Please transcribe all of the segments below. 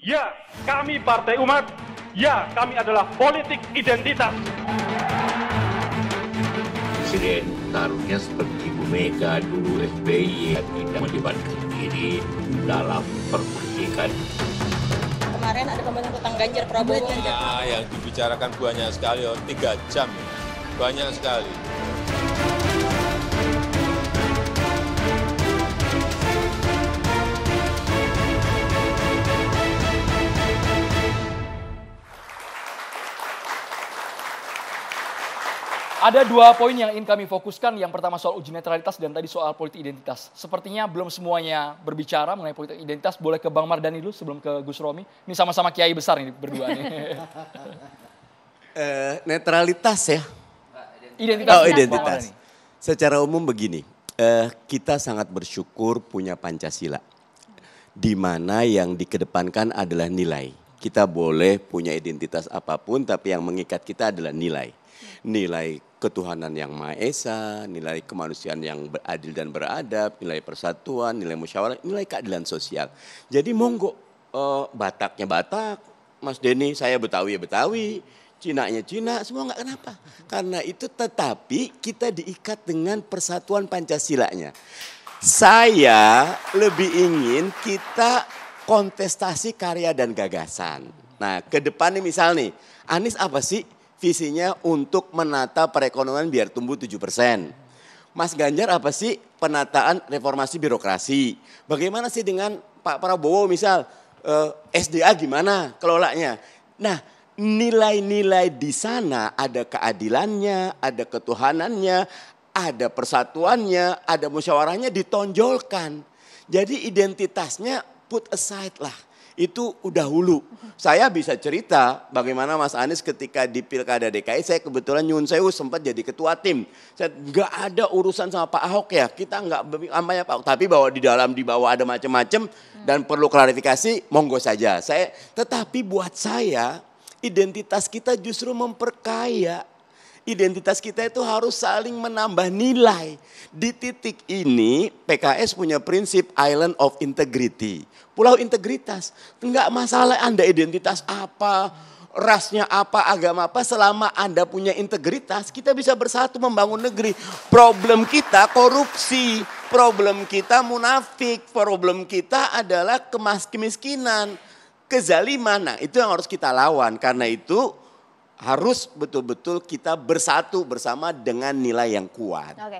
Ya, kami Partai Umat. Ya, kami adalah politik identitas. Presiden taruhnya seperti Bu Mega dulu, SBY tidak melibatkan diri dalam perpolitikan. Kemarin ada pembahasan tentang Ganjar Prabowo. Yang dibicarakan banyak sekali, 3 jam, banyak sekali. Ada 2 poin yang ingin kami fokuskan. Yang pertama soal uji netralitas dan tadi soal politik identitas. Sepertinya belum semuanya berbicara mengenai politik identitas. Boleh ke Bang Mardhani dulu sebelum ke Gus Romi. Ini sama-sama kiai besar ini berdua nih. Netralitas ya? Identitas. Oh, identitas. Secara umum begini, kita sangat bersyukur punya Pancasila. Di mana yang dikedepankan adalah nilai. Kita boleh punya identitas apapun, tapi yang mengikat kita adalah nilai. Nilai ketuhanan yang Maha Esa, nilai kemanusiaan yang adil dan beradab, nilai persatuan, nilai musyawarah, nilai keadilan sosial. Jadi monggo, Bataknya Batak, Mas Denny saya Betawi ya Betawi, Cinanya Cina, semua nggak kenapa. Karena itu tetapi kita diikat dengan persatuan Pancasilanya. Saya lebih ingin kita kontestasi karya dan gagasan. Nah ke depan nih misal nih, Anies apa sih visinya untuk menata perekonomian biar tumbuh 7%. Mas Ganjar apa sih penataan reformasi birokrasi. Bagaimana sih dengan Pak Prabowo misal SDA gimana kelolanya. Nah nilai-nilai di sana ada keadilannya, ada ketuhanannya, ada persatuannya, ada musyawarahnya ditonjolkan. Jadi identitasnya put aside lah. Itu udah hulu. Saya bisa cerita bagaimana Mas Anies ketika di Pilkada DKI, saya kebetulan nyun sewu sempat jadi ketua tim. Saya nggak ada urusan sama Pak Ahok ya, kita nggak amanya Pak Ahok. Tapi bahwa di bawah ada macam-macam dan perlu klarifikasi, monggo saja. Tetapi buat saya identitas kita justru memperkaya. Identitas kita itu harus saling menambah nilai. Di titik ini PKS punya prinsip island of integrity. Pulau integritas. Enggak masalah Anda identitas apa, rasnya apa, agama apa. Selama Anda punya integritas kita bisa bersatu membangun negeri. Problem kita korupsi, problem kita munafik, problem kita adalah kemiskinan, kezaliman. Nah itu yang harus kita lawan. Karena itu harus betul-betul kita bersatu bersama dengan nilai yang kuat. Oke.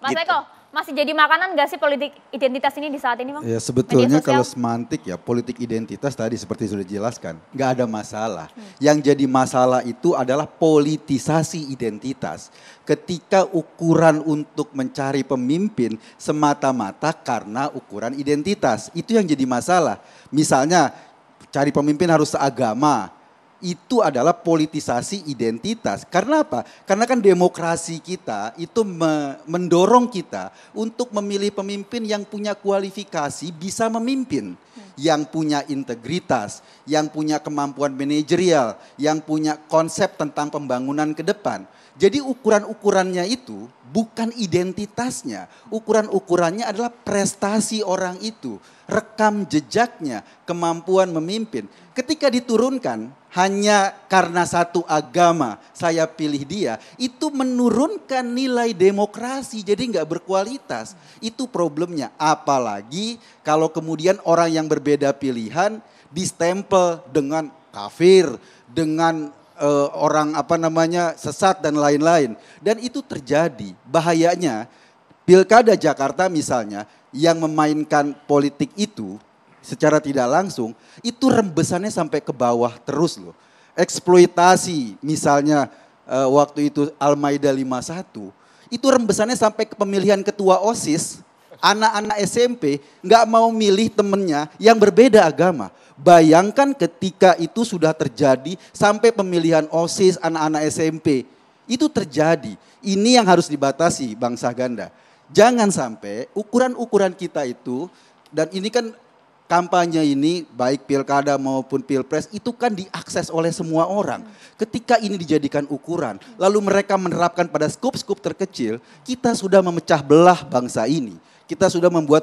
Mas Gitu. Eko, masih jadi makanan gak sih politik identitas ini di saat ini, Bang? Ya sebetulnya Media sosial? kalau semantik ya politik identitas tadi seperti sudah dijelaskan, nggak ada masalah. Yang jadi masalah itu adalah politisasi identitas. Ketika ukuran untuk mencari pemimpin semata-mata karena ukuran identitas, itu yang jadi masalah. Misalnya cari pemimpin harus seagama. Itu adalah politisasi identitas. Karena apa? Karena kan demokrasi kita itu mendorong kita untuk memilih pemimpin yang punya kualifikasi bisa memimpin. Yang punya integritas, yang punya kemampuan manajerial, yang punya konsep tentang pembangunan ke depan. Jadi ukuran-ukurannya itu bukan identitasnya. Ukuran-ukurannya adalah prestasi orang itu. Rekam jejaknya, kemampuan memimpin. Ketika diturunkan hanya karena satu agama saya pilih dia. Itu menurunkan nilai demokrasi jadi nggak berkualitas. Itu problemnya. Apalagi kalau kemudian orang yang berbeda pilihan distempel dengan kafir, dengan orang sesat dan lain-lain. Dan itu terjadi. Bahayanya Pilkada Jakarta misalnya yang memainkan politik itu secara tidak langsung itu rembesannya sampai ke bawah terus loh. Eksploitasi misalnya waktu itu Al-Maida 51 itu rembesannya sampai ke pemilihan ketua OSIS Anak-anak SMP nggak mau milih temennya yang berbeda agama. Bayangkan ketika itu sudah terjadi sampai pemilihan OSIS anak-anak SMP. Itu terjadi. Ini yang harus dibatasi bangsa ganda. Jangan sampai ukuran-ukuran kita itu, dan ini kan kampanye ini baik pilkada maupun pilpres itu kan diakses oleh semua orang. Ketika ini dijadikan ukuran, lalu mereka menerapkan pada skup-skup terkecil, kita sudah memecah belah bangsa ini. Kita sudah membuat